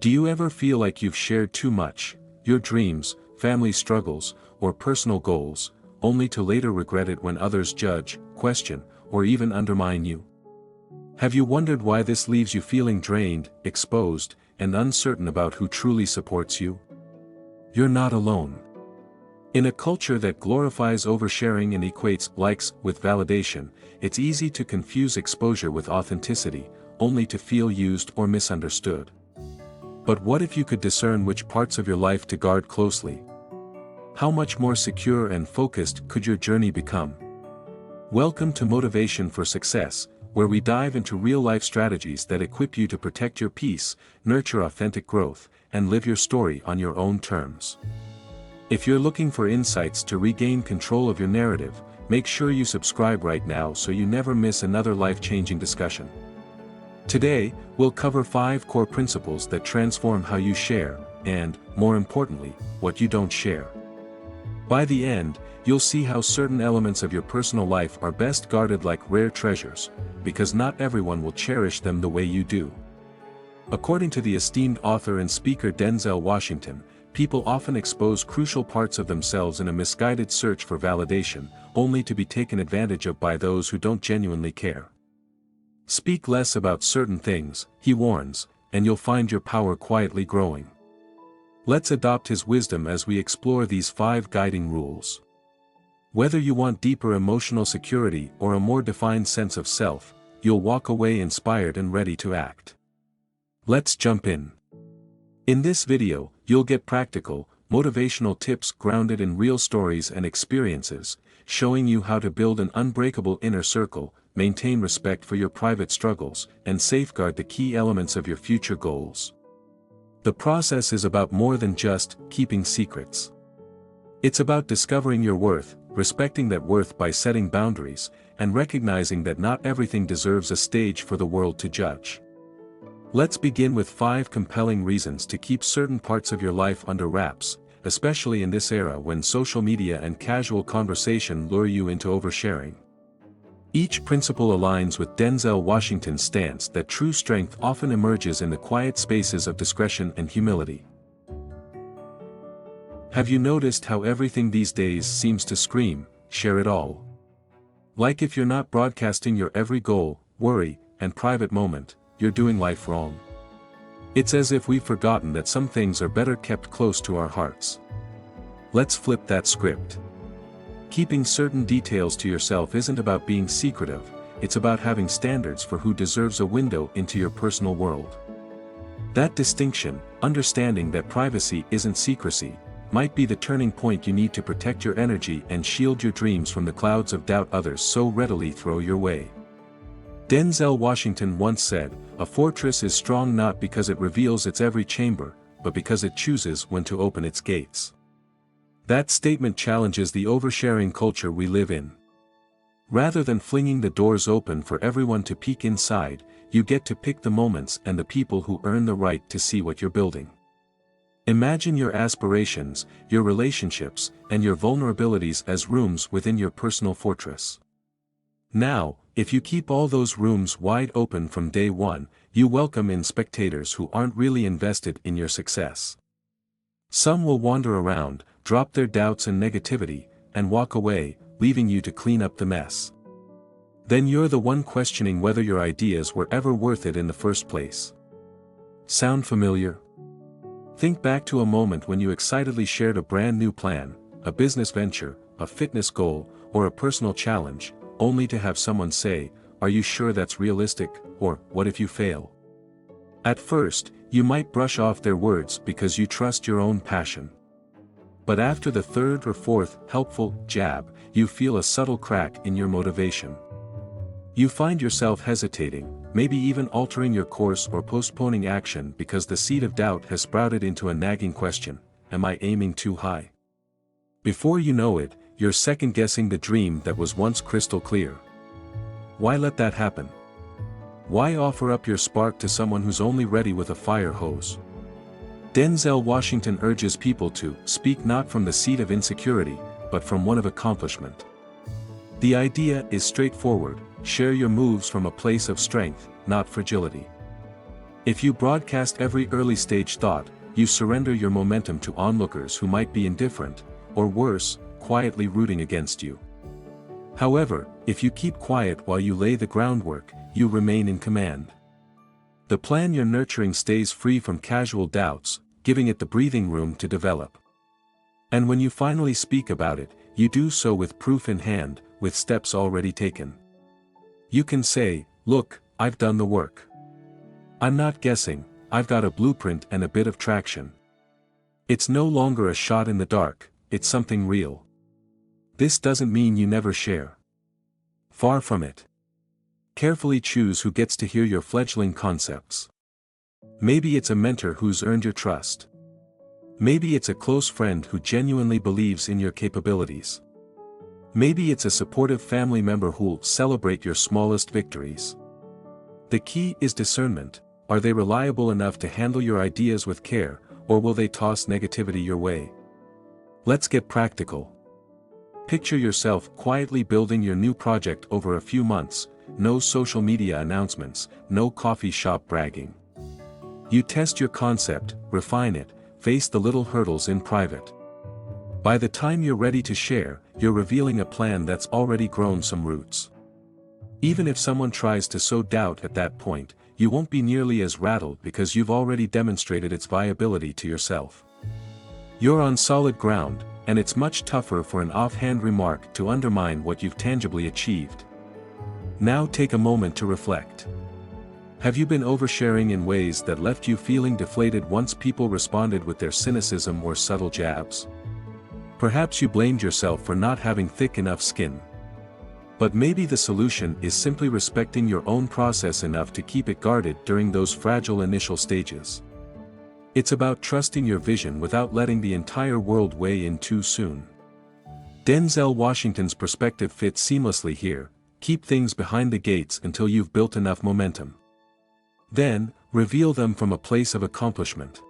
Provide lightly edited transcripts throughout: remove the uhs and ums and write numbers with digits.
Do you ever feel like you've shared too much, your dreams, family struggles, or personal goals, only to later regret it when others judge, question, or even undermine you? Have you wondered why this leaves you feeling drained, exposed, and uncertain about who truly supports you? You're not alone. In a culture that glorifies oversharing and equates likes with validation, it's easy to confuse exposure with authenticity, only to feel used or misunderstood. But what if you could discern which parts of your life to guard closely? How much more secure and focused could your journey become? Welcome to Motivation for Success, where we dive into real-life strategies that equip you to protect your peace, nurture authentic growth, and live your story on your own terms. If you're looking for insights to regain control of your narrative, make sure you subscribe right now so you never miss another life-changing discussion. Today, we'll cover 5 core principles that transform how you share, and, more importantly, what you don't share. By the end, you'll see how certain elements of your personal life are best guarded like rare treasures, because not everyone will cherish them the way you do. According to the esteemed author and speaker Denzel Washington, people often expose crucial parts of themselves in a misguided search for validation, only to be taken advantage of by those who don't genuinely care. Speak less about certain things, he warns, and you'll find your power quietly growing. Let's adopt his wisdom as we explore these 5 guiding rules. Whether you want deeper emotional security or a more defined sense of self, you'll walk away inspired and ready to act. Let's jump in. In this video, you'll get practical, motivational tips grounded in real stories and experiences, showing you how to build an unbreakable inner circle, maintain respect for your private struggles, and safeguard the key elements of your future goals. The process is about more than just keeping secrets. It's about discovering your worth, respecting that worth by setting boundaries, and recognizing that not everything deserves a stage for the world to judge. Let's begin with 5 compelling reasons to keep certain parts of your life under wraps, especially in this era when social media and casual conversation lure you into oversharing. Each principle aligns with Denzel Washington's stance that true strength often emerges in the quiet spaces of discretion and humility. Have you noticed how everything these days seems to scream, share it all? Like if you're not broadcasting your every goal, worry, and private moment, you're doing life wrong. It's as if we've forgotten that some things are better kept close to our hearts. Let's flip that script. Keeping certain details to yourself isn't about being secretive, it's about having standards for who deserves a window into your personal world. That distinction, understanding that privacy isn't secrecy, might be the turning point you need to protect your energy and shield your dreams from the clouds of doubt others so readily throw your way. Denzel Washington once said, "A fortress is strong not because it reveals its every chamber, but because it chooses when to open its gates." That statement challenges the oversharing culture we live in. Rather than flinging the doors open for everyone to peek inside, you get to pick the moments and the people who earn the right to see what you're building. Imagine your aspirations, your relationships, and your vulnerabilities as rooms within your personal fortress. Now, if you keep all those rooms wide open from day one, you welcome in spectators who aren't really invested in your success. Some will wander around, drop their doubts and negativity, and walk away, leaving you to clean up the mess. Then you're the one questioning whether your ideas were ever worth it in the first place. Sound familiar? Think back to a moment when you excitedly shared a brand new plan, a business venture, a fitness goal, or a personal challenge, only to have someone say, "Are you sure that's realistic?" or "What if you fail?" At first, you might brush off their words because you trust your own passion. But after the 3rd or 4th helpful jab, you feel a subtle crack in your motivation. You find yourself hesitating, maybe even altering your course or postponing action because the seed of doubt has sprouted into a nagging question: am I aiming too high? Before you know it, you're second-guessing the dream that was once crystal clear. Why let that happen? Why offer up your spark to someone who's only ready with a fire hose? Denzel Washington urges people to speak not from the seat of insecurity, but from one of accomplishment. The idea is straightforward: share your moves from a place of strength, not fragility. If you broadcast every early-stage thought, you surrender your momentum to onlookers who might be indifferent, or worse, quietly rooting against you. However, if you keep quiet while you lay the groundwork, you remain in command. The plan you're nurturing stays free from casual doubts, giving it the breathing room to develop. And when you finally speak about it, you do so with proof in hand, with steps already taken. You can say, "Look, I've done the work. I'm not guessing, I've got a blueprint and a bit of traction." It's no longer a shot in the dark, it's something real. This doesn't mean you never share. Far from it. Carefully choose who gets to hear your fledgling concepts. Maybe it's a mentor who's earned your trust. Maybe it's a close friend who genuinely believes in your capabilities. Maybe it's a supportive family member who'll celebrate your smallest victories. The key is discernment. Are they reliable enough to handle your ideas with care, or will they toss negativity your way? Let's get practical. Picture yourself quietly building your new project over a few months, no social media announcements, no coffee shop bragging. You test your concept, refine it, face the little hurdles in private. By the time you're ready to share, you're revealing a plan that's already grown some roots. Even if someone tries to sow doubt at that point, you won't be nearly as rattled because you've already demonstrated its viability to yourself. You're on solid ground, and it's much tougher for an offhand remark to undermine what you've tangibly achieved. Now take a moment to reflect. Have you been oversharing in ways that left you feeling deflated once people responded with their cynicism or subtle jabs? Perhaps you blamed yourself for not having thick enough skin. But maybe the solution is simply respecting your own process enough to keep it guarded during those fragile initial stages. It's about trusting your vision without letting the entire world weigh in too soon. Denzel Washington's perspective fits seamlessly here: keep things behind the gates until you've built enough momentum. Then, reveal them from a place of accomplishment.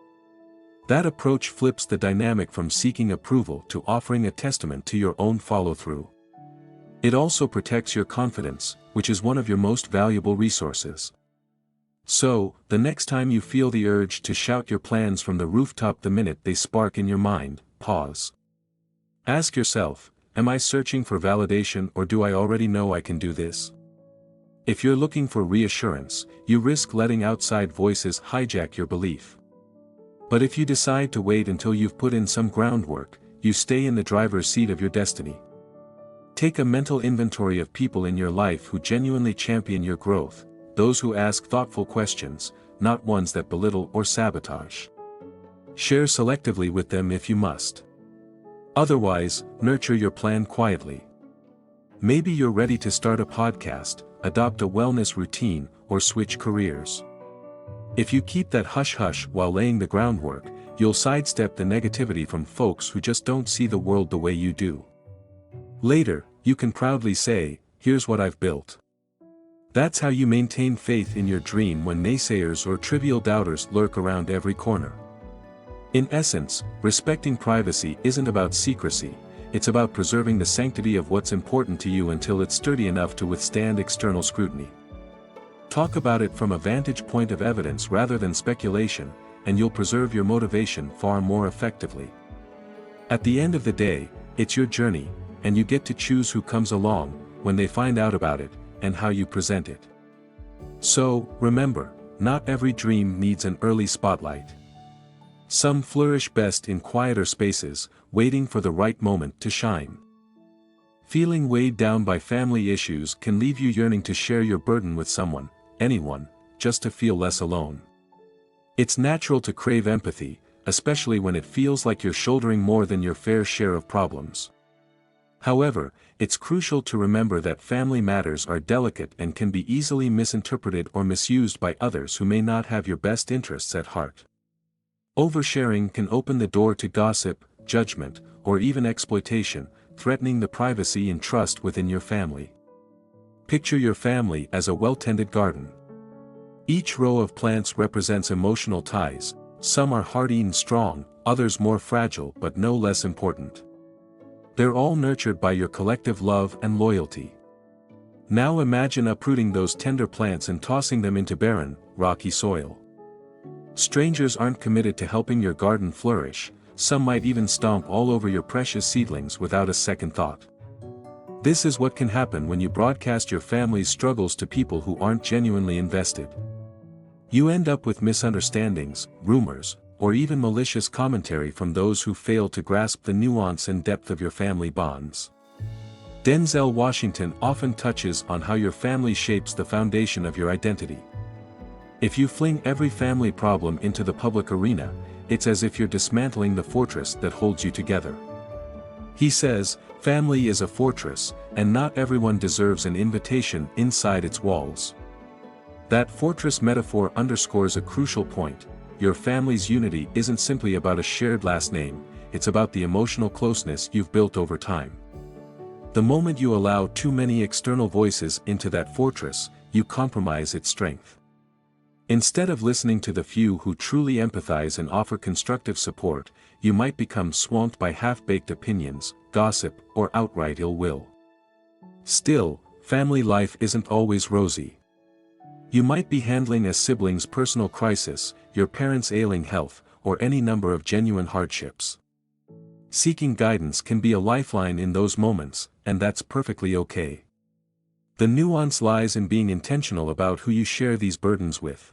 That approach flips the dynamic from seeking approval to offering a testament to your own follow-through. It also protects your confidence, which is one of your most valuable resources. So, the next time you feel the urge to shout your plans from the rooftop the minute they spark in your mind, pause. Ask yourself, am I searching for validation or do I already know I can do this? If you're looking for reassurance, you risk letting outside voices hijack your belief. But if you decide to wait until you've put in some groundwork, you stay in the driver's seat of your destiny. Take a mental inventory of people in your life who genuinely champion your growth, those who ask thoughtful questions, not ones that belittle or sabotage. Share selectively with them if you must. Otherwise, nurture your plan quietly. Maybe you're ready to start a podcast, adopt a wellness routine, or switch careers. If you keep that hush-hush while laying the groundwork, you'll sidestep the negativity from folks who just don't see the world the way you do. Later, you can proudly say, "Here's what I've built." That's how you maintain faith in your dream when naysayers or trivial doubters lurk around every corner. In essence, respecting privacy isn't about secrecy, it's about preserving the sanctity of what's important to you until it's sturdy enough to withstand external scrutiny. Talk about it from a vantage point of evidence rather than speculation, and you'll preserve your motivation far more effectively. At the end of the day, it's your journey, and you get to choose who comes along, when they find out about it, and how you present it. So, remember, not every dream needs an early spotlight. Some flourish best in quieter spaces, waiting for the right moment to shine. Feeling weighed down by family issues can leave you yearning to share your burden with someone, anyone, just to feel less alone. It's natural to crave empathy, especially when it feels like you're shouldering more than your fair share of problems. However, it's crucial to remember that family matters are delicate and can be easily misinterpreted or misused by others who may not have your best interests at heart. Oversharing can open the door to gossip, judgment, or even exploitation, threatening the privacy and trust within your family. Picture your family as a well-tended garden. Each row of plants represents emotional ties, some are hardy and strong, others more fragile but no less important. They're all nurtured by your collective love and loyalty. Now imagine uprooting those tender plants and tossing them into barren, rocky soil. Strangers aren't committed to helping your garden flourish, some might even stomp all over your precious seedlings without a second thought. This is what can happen when you broadcast your family's struggles to people who aren't genuinely invested. You end up with misunderstandings, rumors, or even malicious commentary from those who fail to grasp the nuance and depth of your family bonds. Denzel Washington often touches on how your family shapes the foundation of your identity. If you fling every family problem into the public arena, it's as if you're dismantling the fortress that holds you together. He says, family is a fortress, and not everyone deserves an invitation inside its walls. That fortress metaphor underscores a crucial point: your family's unity isn't simply about a shared last name, it's about the emotional closeness you've built over time. The moment you allow too many external voices into that fortress, you compromise its strength. Instead of listening to the few who truly empathize and offer constructive support, you might become swamped by half-baked opinions, gossip, or outright ill will. Still, family life isn't always rosy. You might be handling a sibling's personal crisis, your parents' ailing health, or any number of genuine hardships. Seeking guidance can be a lifeline in those moments, and that's perfectly okay. The nuance lies in being intentional about who you share these burdens with.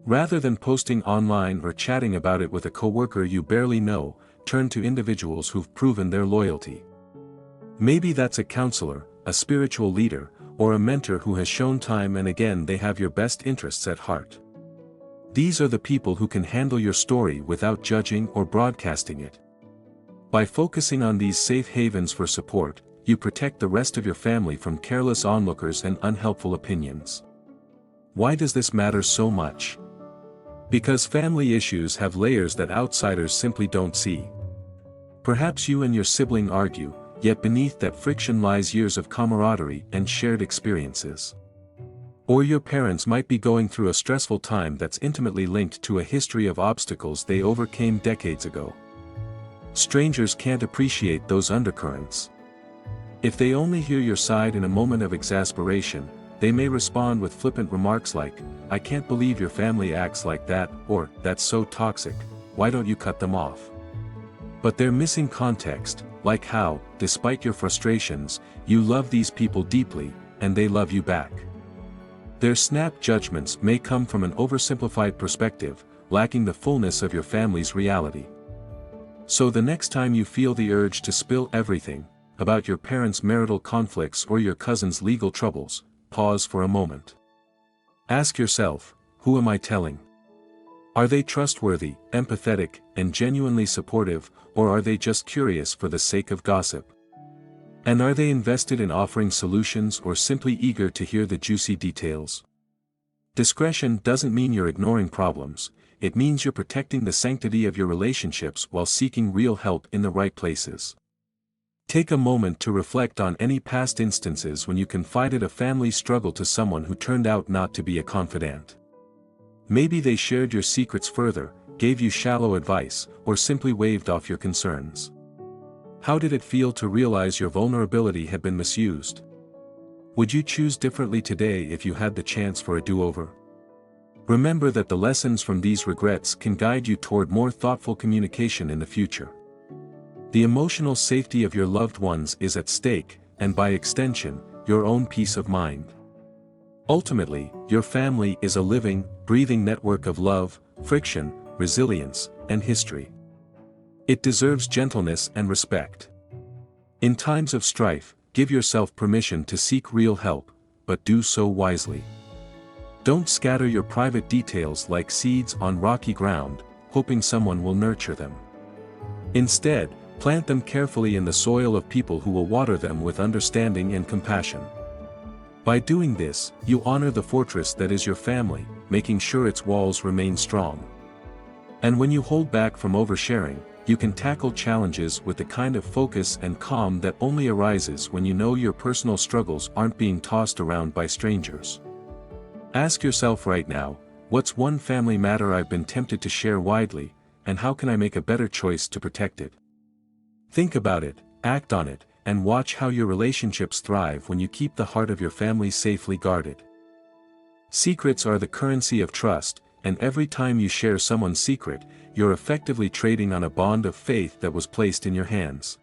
Rather than posting online or chatting about it with a coworker you barely know, turn to individuals who've proven their loyalty. Maybe that's a counselor, a spiritual leader, or a mentor who has shown time and again they have your best interests at heart. These are the people who can handle your story without judging or broadcasting it. By focusing on these safe havens for support, you protect the rest of your family from careless onlookers and unhelpful opinions. Why does this matter so much? Because family issues have layers that outsiders simply don't see. Perhaps you and your sibling argue, yet beneath that friction lies years of camaraderie and shared experiences. Or your parents might be going through a stressful time that's intimately linked to a history of obstacles they overcame decades ago. Strangers can't appreciate those undercurrents. If they only hear your side in a moment of exasperation, they may respond with flippant remarks like, "I can't believe your family acts like that," or, "That's so toxic, why don't you cut them off?" But they're missing context, like how, despite your frustrations, you love these people deeply, and they love you back. Their snap judgments may come from an oversimplified perspective, lacking the fullness of your family's reality. So the next time you feel the urge to spill everything, about your parents' marital conflicts or your cousin's legal troubles, pause for a moment. Ask yourself, who am I telling? Are they trustworthy, empathetic, and genuinely supportive, or are they just curious for the sake of gossip? And are they invested in offering solutions or simply eager to hear the juicy details? Discretion doesn't mean you're ignoring problems, it means you're protecting the sanctity of your relationships while seeking real help in the right places. Take a moment to reflect on any past instances when you confided a family struggle to someone who turned out not to be a confidant. Maybe they shared your secrets further, gave you shallow advice, or simply waved off your concerns. How did it feel to realize your vulnerability had been misused? Would you choose differently today if you had the chance for a do-over? Remember that the lessons from these regrets can guide you toward more thoughtful communication in the future. The emotional safety of your loved ones is at stake, and by extension, your own peace of mind. Ultimately, your family is a living, breathing network of love, friction, resilience, and history. It deserves gentleness and respect. In times of strife, give yourself permission to seek real help, but do so wisely. Don't scatter your private details like seeds on rocky ground, hoping someone will nurture them. Instead, plant them carefully in the soil of people who will water them with understanding and compassion. By doing this, you honor the fortress that is your family, making sure its walls remain strong. And when you hold back from oversharing, you can tackle challenges with the kind of focus and calm that only arises when you know your personal struggles aren't being tossed around by strangers. Ask yourself right now, what's one family matter I've been tempted to share widely, and how can I make a better choice to protect it? Think about it, act on it, and watch how your relationships thrive when you keep the heart of your family safely guarded. Secrets are the currency of trust, and every time you share someone's secret, you're effectively trading on a bond of faith that was placed in your hands.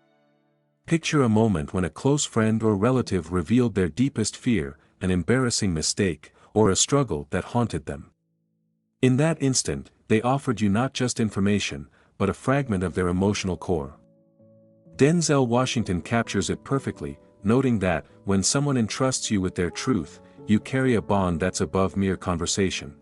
Picture a moment when a close friend or relative revealed their deepest fear, an embarrassing mistake, or a struggle that haunted them. In that instant, they offered you not just information, but a fragment of their emotional core. Denzel Washington captures it perfectly, noting that, when someone entrusts you with their truth, you carry a bond that's above mere conversation.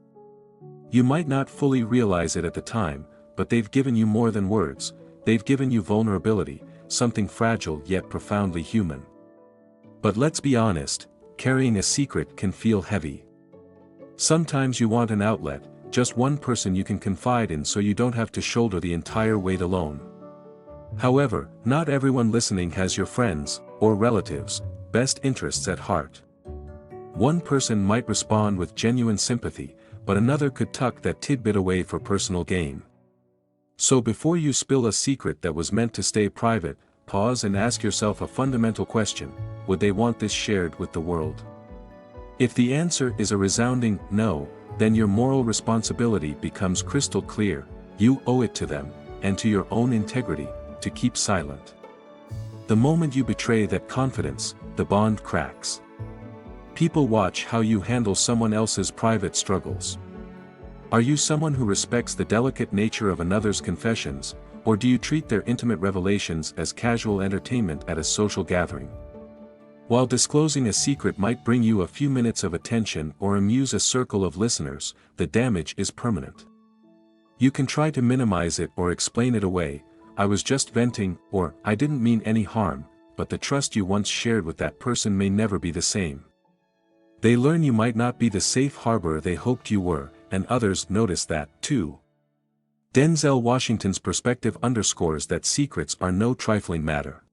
You might not fully realize it at the time, but they've given you more than words, they've given you vulnerability, something fragile yet profoundly human. But let's be honest, carrying a secret can feel heavy. Sometimes you want an outlet, just one person you can confide in so you don't have to shoulder the entire weight alone. However, not everyone listening has your friends, or relatives, best interests at heart. One person might respond with genuine sympathy, but another could tuck that tidbit away for personal gain. So before you spill a secret that was meant to stay private, pause and ask yourself a fundamental question: would they want this shared with the world? If the answer is a resounding no, then your moral responsibility becomes crystal clear. You owe it to them, and to your own integrity, to keep silent. The moment you betray that confidence, the bond cracks. People watch how you handle someone else's private struggles. Are you someone who respects the delicate nature of another's confessions, or do you treat their intimate revelations as casual entertainment at a social gathering? While disclosing a secret might bring you a few minutes of attention or amuse a circle of listeners, the damage is permanent. You can try to minimize it or explain it away: "I was just venting," or "I didn't mean any harm," but the trust you once shared with that person may never be the same. They learn you might not be the safe harbor they hoped you were, and others notice that, too. Denzel Washington's perspective underscores that secrets are no trifling matter.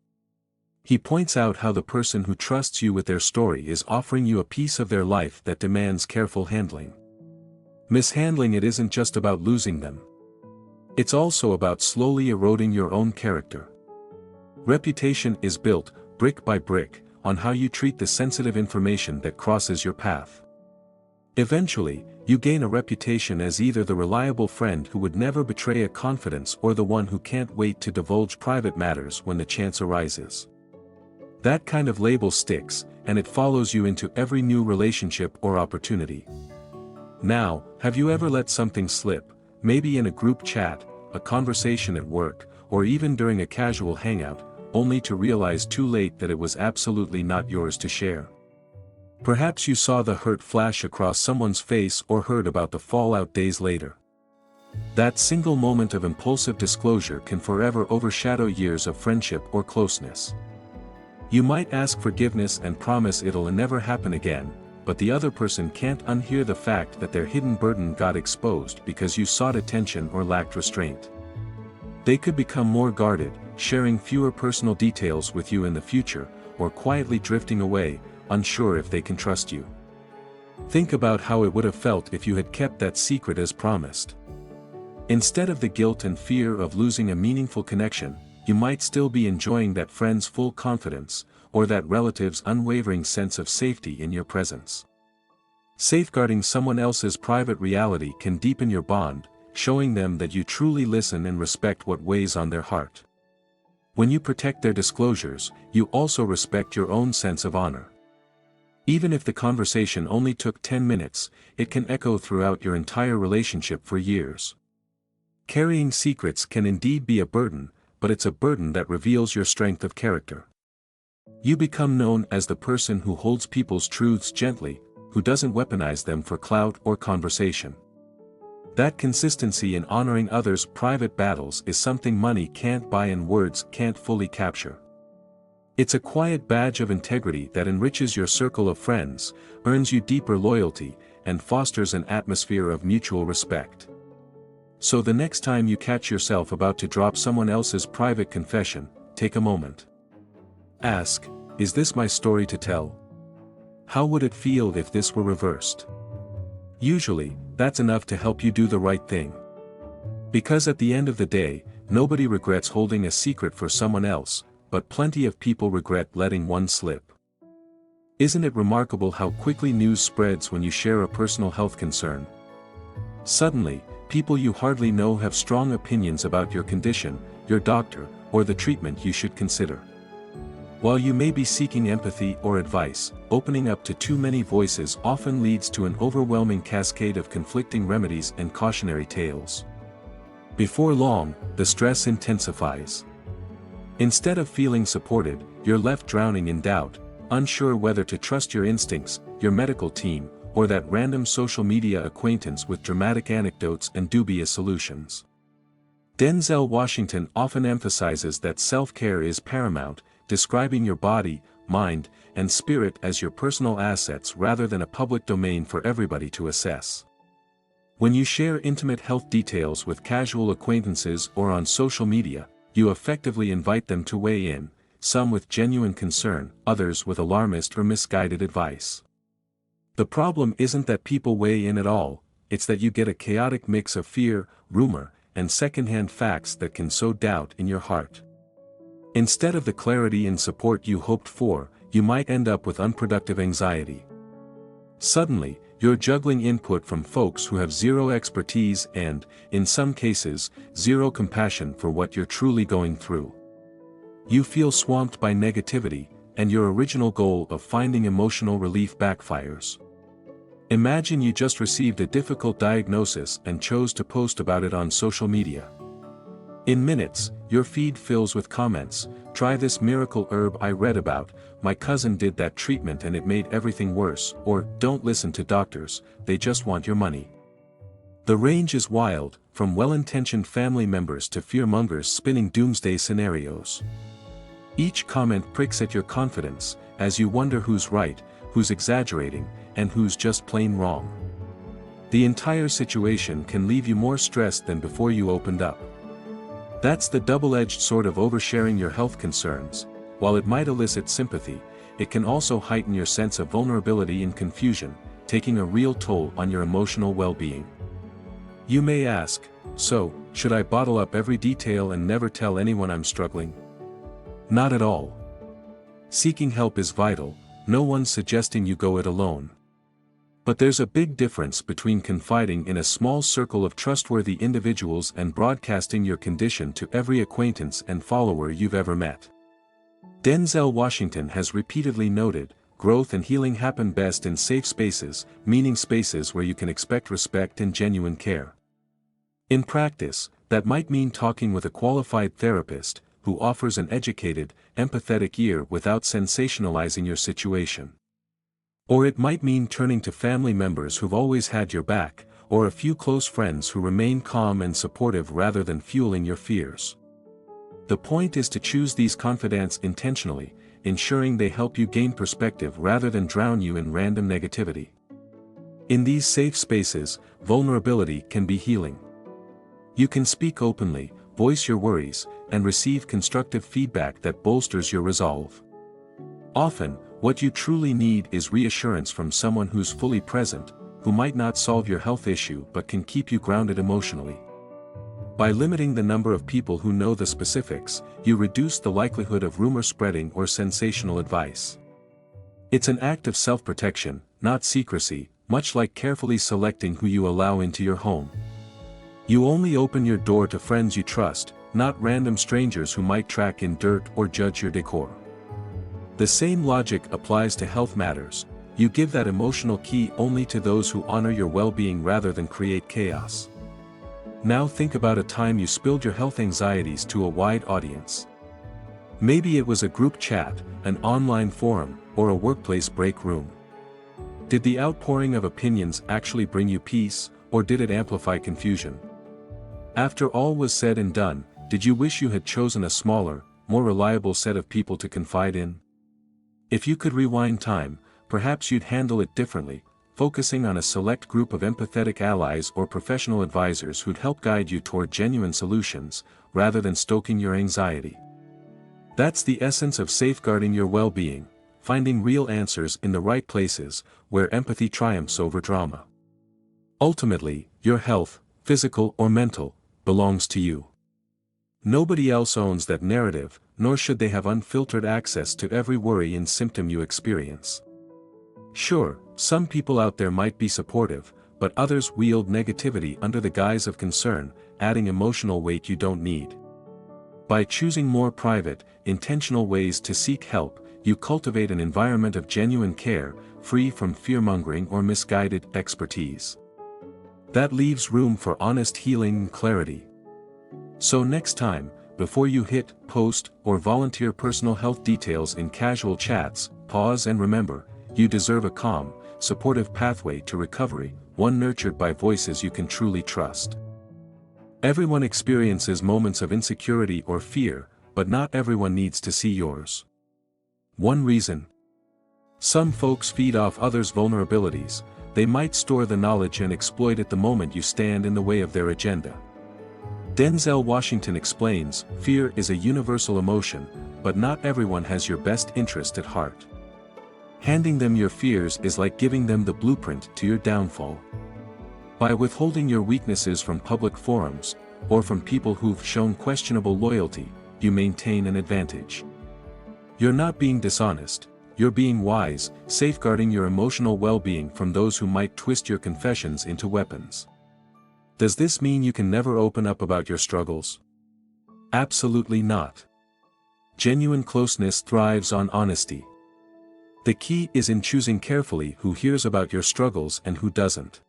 He points out how the person who trusts you with their story is offering you a piece of their life that demands careful handling. Mishandling it isn't just about losing them. It's also about slowly eroding your own character. Reputation is built, brick by brick, on how you treat the sensitive information that crosses your path. Eventually, you gain a reputation as either the reliable friend who would never betray a confidence or the one who can't wait to divulge private matters when the chance arises. That kind of label sticks, and it follows you into every new relationship or opportunity. Now, have you ever let something slip, maybe in a group chat, a conversation at work, or even during a casual hangout, only to realize too late that it was absolutely not yours to share? Perhaps you saw the hurt flash across someone's face or heard about the fallout days later. That single moment of impulsive disclosure can forever overshadow years of friendship or closeness. You might ask forgiveness and promise it'll never happen again, but the other person can't unhear the fact that their hidden burden got exposed because you sought attention or lacked restraint. They could become more guarded, sharing fewer personal details with you in the future, or quietly drifting away, unsure if they can trust you. Think about how it would have felt if you had kept that secret as promised. Instead of the guilt and fear of losing a meaningful connection, you might still be enjoying that friend's full confidence, or that relative's unwavering sense of safety in your presence. Safeguarding someone else's private reality can deepen your bond, showing them that you truly listen and respect what weighs on their heart. When you protect their disclosures, you also respect your own sense of honor. Even if the conversation only took 10 minutes, it can echo throughout your entire relationship for years. Carrying secrets can indeed be a burden, but it's a burden that reveals your strength of character. You become known as the person who holds people's truths gently, who doesn't weaponize them for clout or conversation. That consistency in honoring others' private battles is something money can't buy and words can't fully capture. It's a quiet badge of integrity that enriches your circle of friends, earns you deeper loyalty, and fosters an atmosphere of mutual respect. So the next time you catch yourself about to drop someone else's private confession, take a moment. Ask, is this my story to tell? How would it feel if this were reversed? Usually, that's enough to help you do the right thing. Because at the end of the day, nobody regrets holding a secret for someone else, but plenty of people regret letting one slip. Isn't it remarkable how quickly news spreads when you share a personal health concern? Suddenly, people you hardly know have strong opinions about your condition, your doctor, or the treatment you should consider. While you may be seeking empathy or advice, opening up to too many voices often leads to an overwhelming cascade of conflicting remedies and cautionary tales. Before long, the stress intensifies. Instead of feeling supported, you're left drowning in doubt, unsure whether to trust your instincts, your medical team, or that random social media acquaintance with dramatic anecdotes and dubious solutions. Denzel Washington often emphasizes that self-care is paramount, describing your body, mind, and spirit as your personal assets rather than a public domain for everybody to assess. When you share intimate health details with casual acquaintances or on social media, you effectively invite them to weigh in, some with genuine concern, others with alarmist or misguided advice. The problem isn't that people weigh in at all, it's that you get a chaotic mix of fear, rumor, and secondhand facts that can sow doubt in your heart. Instead of the clarity and support you hoped for, you might end up with unproductive anxiety. Suddenly, you're juggling input from folks who have zero expertise and, in some cases, zero compassion for what you're truly going through. You feel swamped by negativity, and your original goal of finding emotional relief backfires. Imagine you just received a difficult diagnosis and chose to post about it on social media. In minutes, your feed fills with comments, "Try this miracle herb I read about, my cousin did that treatment and it made everything worse," or "Don't listen to doctors, they just want your money." The range is wild, from well-intentioned family members to fearmongers spinning doomsday scenarios. Each comment pricks at your confidence, as you wonder who's right, who's exaggerating, and who's just plain wrong. The entire situation can leave you more stressed than before you opened up. That's the double-edged sword of oversharing your health concerns. While it might elicit sympathy, it can also heighten your sense of vulnerability and confusion, taking a real toll on your emotional well-being. You may ask, so, should I bottle up every detail and never tell anyone I'm struggling? Not at all. Seeking help is vital, no one's suggesting you go it alone. But there's a big difference between confiding in a small circle of trustworthy individuals and broadcasting your condition to every acquaintance and follower you've ever met. Denzel Washington has repeatedly noted, growth and healing happen best in safe spaces, meaning spaces where you can expect respect and genuine care. In practice, that might mean talking with a qualified therapist, who offers an educated, empathetic ear without sensationalizing your situation. Or it might mean turning to family members who've always had your back, or a few close friends who remain calm and supportive rather than fueling your fears. The point is to choose these confidants intentionally, ensuring they help you gain perspective rather than drown you in random negativity. In these safe spaces, vulnerability can be healing. You can speak openly, voice your worries, and receive constructive feedback that bolsters your resolve. Often, what you truly need is reassurance from someone who's fully present, who might not solve your health issue but can keep you grounded emotionally. By limiting the number of people who know the specifics, you reduce the likelihood of rumor spreading or sensational advice. It's an act of self-protection, not secrecy, much like carefully selecting who you allow into your home. You only open your door to friends you trust, not random strangers who might track in dirt or judge your decor. The same logic applies to health matters. You give that emotional key only to those who honor your well-being rather than create chaos. Now think about a time you spilled your health anxieties to a wide audience. Maybe it was a group chat, an online forum, or a workplace break room. Did the outpouring of opinions actually bring you peace, or did it amplify confusion? After all was said and done, did you wish you had chosen a smaller, more reliable set of people to confide in? If you could rewind time, perhaps you'd handle it differently, focusing on a select group of empathetic allies or professional advisors who'd help guide you toward genuine solutions, rather than stoking your anxiety. That's the essence of safeguarding your well-being, finding real answers in the right places, where empathy triumphs over drama. Ultimately, your health, physical or mental, belongs to you. Nobody else owns that narrative, nor should they have unfiltered access to every worry and symptom you experience. Sure, some people out there might be supportive, but others wield negativity under the guise of concern, adding emotional weight you don't need. By choosing more private, intentional ways to seek help, you cultivate an environment of genuine care, free from fear-mongering or misguided expertise. That leaves room for honest healing and clarity. So next time, before you hit, post, or volunteer personal health details in casual chats, pause and remember, you deserve a calm, supportive pathway to recovery, one nurtured by voices you can truly trust. Everyone experiences moments of insecurity or fear, but not everyone needs to see yours. One reason. Some folks feed off others' vulnerabilities. They might store the knowledge and exploit it the moment you stand in the way of their agenda. Denzel Washington explains, fear is a universal emotion, but not everyone has your best interest at heart. Handing them your fears is like giving them the blueprint to your downfall. By withholding your weaknesses from public forums, or from people who've shown questionable loyalty, you maintain an advantage. You're not being dishonest, you're being wise, safeguarding your emotional well-being from those who might twist your confessions into weapons. Does this mean you can never open up about your struggles? Absolutely not. Genuine closeness thrives on honesty. The key is in choosing carefully who hears about your struggles and who doesn't.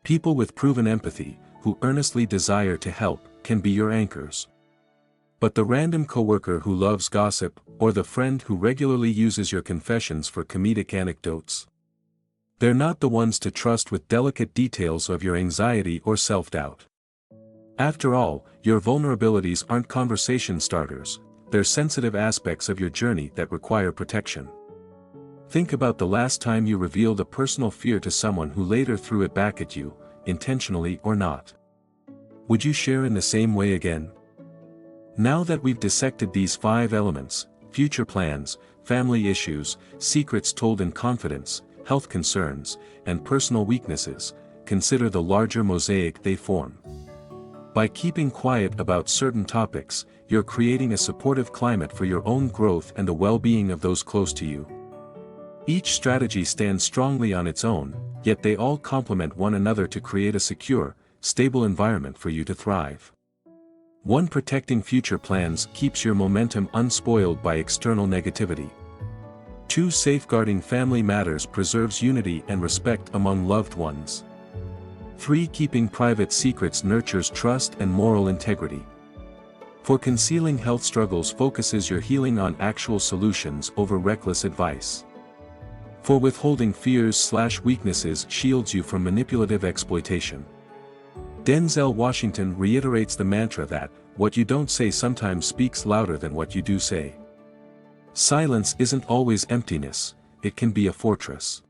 People with proven empathy, who earnestly desire to help, can be your anchors. But the random coworker who loves gossip, or the friend who regularly uses your confessions for comedic anecdotes? They're not the ones to trust with delicate details of your anxiety or self-doubt. After all, your vulnerabilities aren't conversation starters, they're sensitive aspects of your journey that require protection. Think about the last time you revealed a personal fear to someone who later threw it back at you, intentionally or not. Would you share in the same way again? Now that we've dissected these 5 elements, future plans, family issues, secrets told in confidence, health concerns, and personal weaknesses, consider the larger mosaic they form. By keeping quiet about certain topics, you're creating a supportive climate for your own growth and the well-being of those close to you. Each strategy stands strongly on its own, yet they all complement one another to create a secure, stable environment for you to thrive. 1. Protecting future plans keeps your momentum unspoiled by external negativity. 2. Safeguarding family matters preserves unity and respect among loved ones. 3. Keeping private secrets nurtures trust and moral integrity. 4. Concealing health struggles focuses your healing on actual solutions over reckless advice. 4. Withholding fears/weaknesses shields you from manipulative exploitation. Denzel Washington reiterates the mantra that, what you don't say sometimes speaks louder than what you do say. Silence isn't always emptiness, it can be a fortress.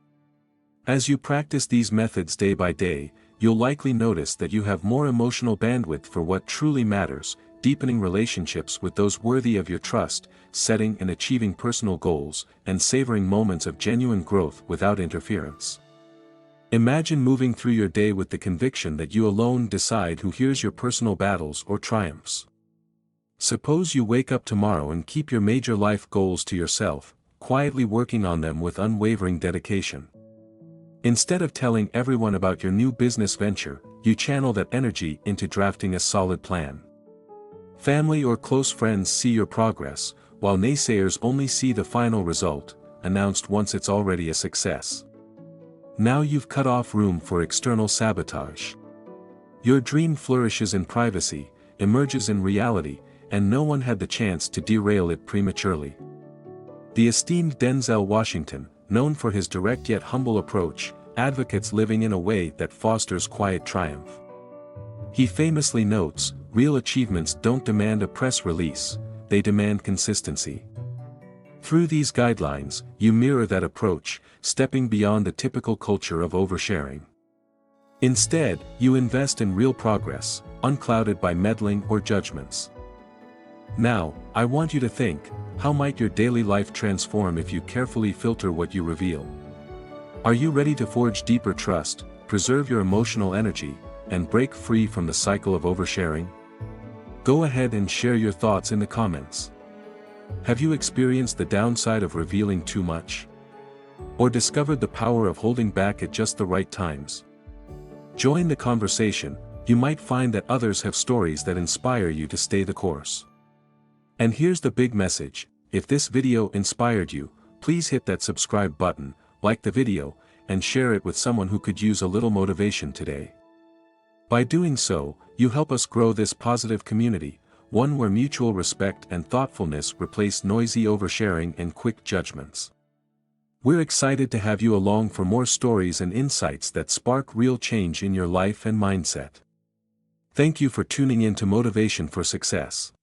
As you practice these methods day by day, you'll likely notice that you have more emotional bandwidth for what truly matters, deepening relationships with those worthy of your trust, setting and achieving personal goals, and savoring moments of genuine growth without interference. Imagine moving through your day with the conviction that you alone decide who hears your personal battles or triumphs. Suppose you wake up tomorrow and keep your major life goals to yourself, quietly working on them with unwavering dedication. Instead of telling everyone about your new business venture, you channel that energy into drafting a solid plan. Family or close friends see your progress, while naysayers only see the final result, announced once it's already a success. Now you've cut off room for external sabotage. Your dream flourishes in privacy, emerges in reality, and no one had the chance to derail it prematurely. The esteemed Denzel Washington, known for his direct yet humble approach, advocates living in a way that fosters quiet triumph. He famously notes, real achievements don't demand a press release, they demand consistency. Through these guidelines, you mirror that approach, stepping beyond the typical culture of oversharing. Instead, you invest in real progress, unclouded by meddling or judgments. Now, I want you to think, how might your daily life transform if you carefully filter what you reveal? Are you ready to forge deeper trust, preserve your emotional energy, and break free from the cycle of oversharing? Go ahead and share your thoughts in the comments. Have you experienced the downside of revealing too much? Or discovered the power of holding back at just the right times? Join the conversation. You might find that others have stories that inspire you to stay the course. And here's the big message: if this video inspired you, please hit that subscribe button, like the video, and share it with someone who could use a little motivation today. By doing so, you help us grow this positive community, one where mutual respect and thoughtfulness replace noisy oversharing and quick judgments. We're excited to have you along for more stories and insights that spark real change in your life and mindset. Thank you for tuning in to Motivation for Success.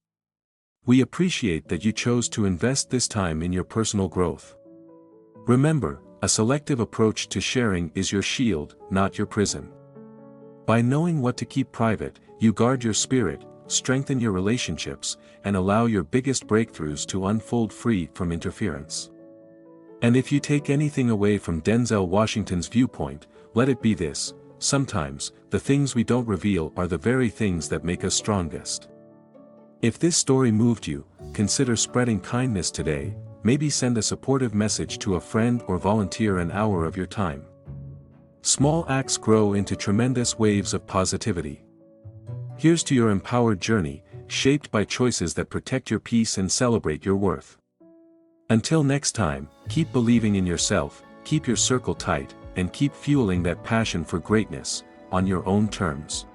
We appreciate that you chose to invest this time in your personal growth. Remember, a selective approach to sharing is your shield, not your prison. By knowing what to keep private, you guard your spirit, strengthen your relationships, and allow your biggest breakthroughs to unfold free from interference. And if you take anything away from Denzel Washington's viewpoint, let it be this: sometimes, the things we don't reveal are the very things that make us strongest. If this story moved you, consider spreading kindness today. Maybe send a supportive message to a friend or volunteer an hour of your time. Small acts grow into tremendous waves of positivity. Here's to your empowered journey, shaped by choices that protect your peace and celebrate your worth. Until next time, keep believing in yourself, keep your circle tight, and keep fueling that passion for greatness, on your own terms.